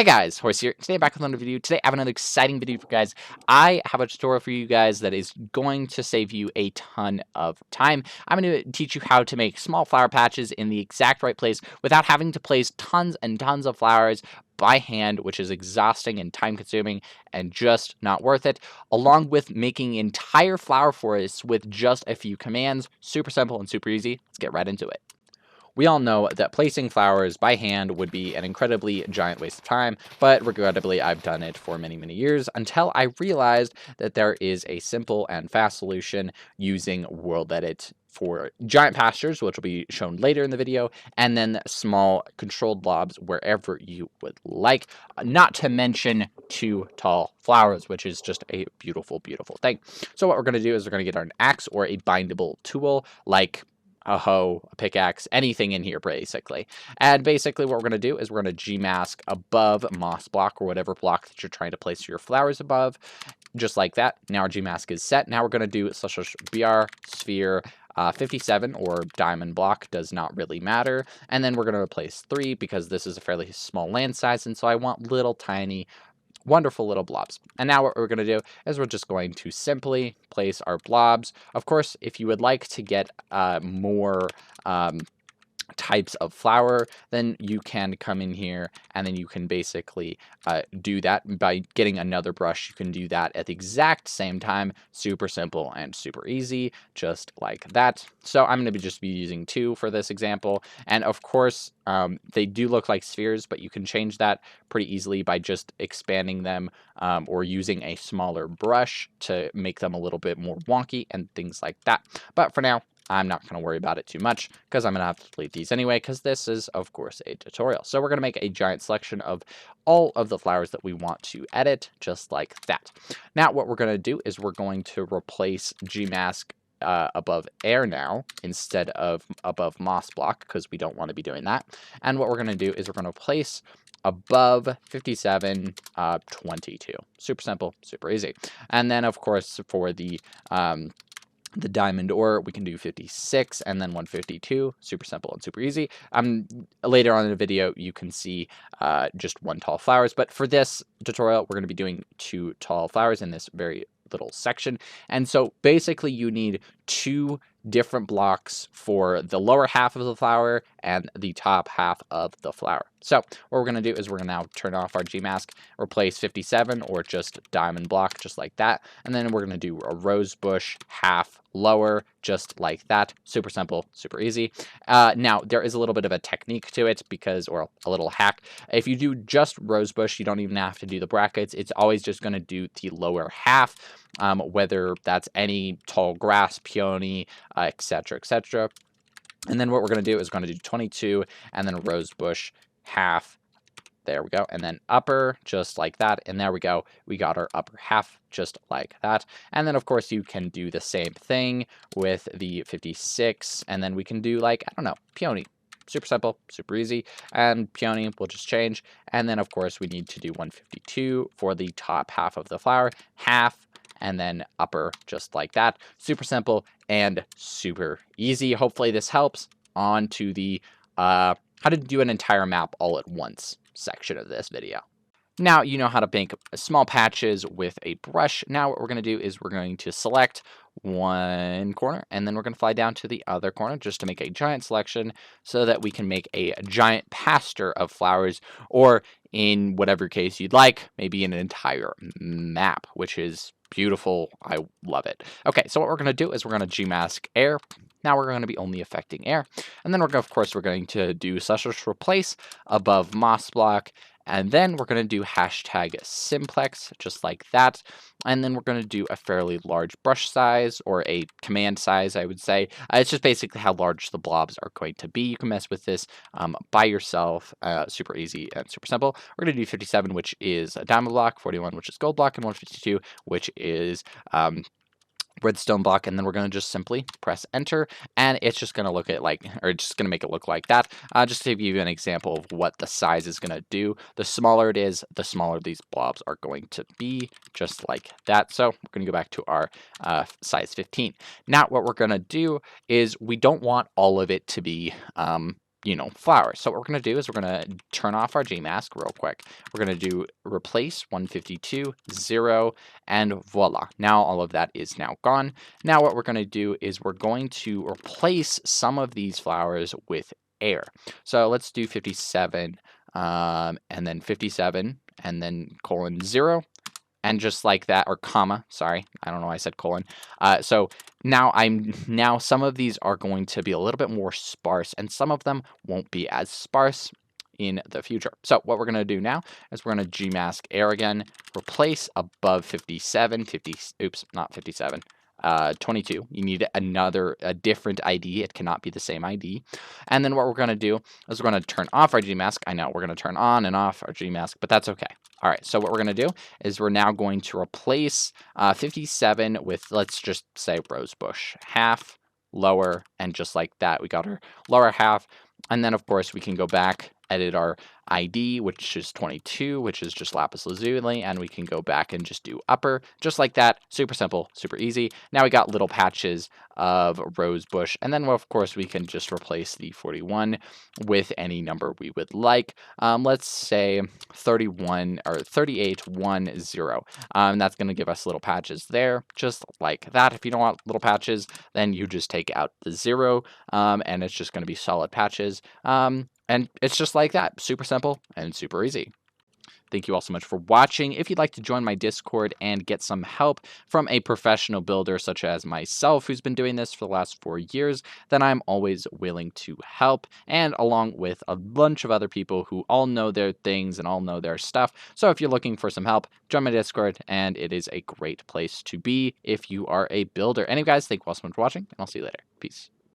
Hey guys, Horace here. Today I'm back with another video. Today I have another exciting video for you guys. I have a tutorial for you guys that is going to save you a ton of time. I'm going to teach you how to make small flower patches in the exact right place without having to place tons and tons of flowers by hand, which is exhausting and time consuming and just not worth it, along with making entire flower forests with just a few commands. Super simple and super easy. Let's get right into it. We all know that placing flowers by hand would be an incredibly giant waste of time, but regrettably, I've done it for many, many years until I realized that there is a simple and fast solution using World Edit for giant pastures, which will be shown later in the video, and then small controlled blobs wherever you would like, not to mention 2 tall flowers, which is just a beautiful, beautiful thing. So what we're going to do is we're going to get an axe or a bindable tool like a hoe, a pickaxe, anything in here, basically. And basically what we're going to do is we're going to G-mask above moss block or whatever block that you're trying to place your flowers above, just like that. Now our G-mask is set. Now we're going to do /br sphere 57 or diamond block, does not really matter. And then we're going to replace 3 because this is a fairly small land size, and so I want little tiny wonderful little blobs. And now what we're going to do is we're just going to simply place our blobs. Of course, if you would like to get more types of flower, then you can come in here and then you can basically do that by getting another brush. You can do that at the exact same time. Super simple and super easy, just like that. So I'm going to just be using 2 for this example. And of course, they do look like spheres, but you can change that pretty easily by just expanding them or using a smaller brush to make them a little bit more wonky and things like that. But for now, I'm not going to worry about it too much because I'm going to have to delete these anyway because this is, of course, a tutorial. So we're going to make a giant selection of all of the flowers that we want to edit, just like that. Now, what we're going to do is we're going to replace Gmask above air now instead of above moss block because we don't want to be doing that. And what we're going to do is we're going to place above 57, 22. Super simple, super easy. And then, of course, for the diamond ore, we can do 56 and then 152. Super simple and super easy. Later on in the video, you can see just 1 tall flowers. But for this tutorial, we're going to be doing 2 tall flowers in this very little section. And so basically you need 2 different blocks for the lower half of the flower and the top half of the flower. So what we're going to do is we're going to now turn off our Gmask, replace 57 or just diamond block, just like that. And then we're going to do a rose bush half lower, just like that. Super simple, super easy. Now there is a little bit of a technique to it or a little hack. If you do just rose bush, you don't even have to do the brackets. It's always just going to do the lower half, whether that's any tall grass, peony, etc., etc. And then what we're going to do is going to do 22 and then rose bush half. There we go. And then upper, just like that. And there we go. We got our upper half, just like that. And then, of course, you can do the same thing with the 56. And then we can do, like, I don't know, peony. Super simple, super easy. And peony will just change. And then, of course, we need to do 152 for the top half of the flower, half, and then upper, just like that. Super simple and super easy. Hopefully this helps. On to the how to do an entire map all at once section of this video. Now you know how to make small patches with a brush. Now what we're going to do is we're going to select one corner and then we're going to fly down to the other corner just to make a giant selection so that we can make a giant pasture of flowers, or in whatever case you'd like, maybe an entire map, which is beautiful. I love it. Okay, so what we're going to do is we're going to Gmask air. Now we're going to be only affecting air. And then of course, we're going to do /replace above moss block. And then we're going to do hashtag simplex, just like that. And then we're going to do a fairly large brush size, or a command size, I would say. It's just basically how large the blobs are going to be. You can mess with this by yourself. Super easy and super simple. We're going to do 57, which is a diamond block, 41, which is gold block, and 152, which is redstone block. And then we're going to just simply press enter, and it's just going to look at just going to make it look like that. Just to give you an example of what the size is going to do. The smaller it is, the smaller these blobs are going to be, just like that. So we're going to go back to our size 15. Now what we're going to do is we don't want all of it to be flowers. So what we're going to do is we're going to turn off our Gmask real quick. We're going to do replace 152, 0, and voila. Now all of that is now gone. Now what we're going to do is we're going to replace some of these flowers with air. So let's do 57, and then 57, and then colon 0. And just like that, or comma, sorry, I don't know why I said colon. So now some of these are going to be a little bit more sparse, and some of them won't be as sparse in the future. So what we're going to do now is we're going to Gmask air again, replace above 57, oops, not 57, 22. You need a different ID. It cannot be the same ID. And then what we're going to do is we're going to turn off our Gmask. I know we're going to turn on and off our Gmask, but that's okay. All right, so what we're going to do is we're now going to replace 57 with, let's just say, rosebush. Half, lower, and just like that, we got our lower half. And then, of course, we can go back, edit our ID, which is 22, which is just lapis lazuli, and we can go back and just do upper, just like that. Super simple, super easy. Now we got little patches of rose bush, and then, of course, we can just replace the 41 with any number we would like. Let's say 31 or 3810. That's going to give us little patches there, just like that. If you don't want little patches, then you just take out the 0, and it's just going to be solid patches. And it's just like that. Super simple and super easy. Thank you all so much for watching. If you'd like to join my Discord and get some help from a professional builder such as myself, who's been doing this for the last 4 years, then I'm always willing to help, and along with a bunch of other people who all know their things and all know their stuff. So if you're looking for some help, join my Discord, and it is a great place to be if you are a builder. Anyway, guys, thank you all so much for watching, and I'll see you later. Peace.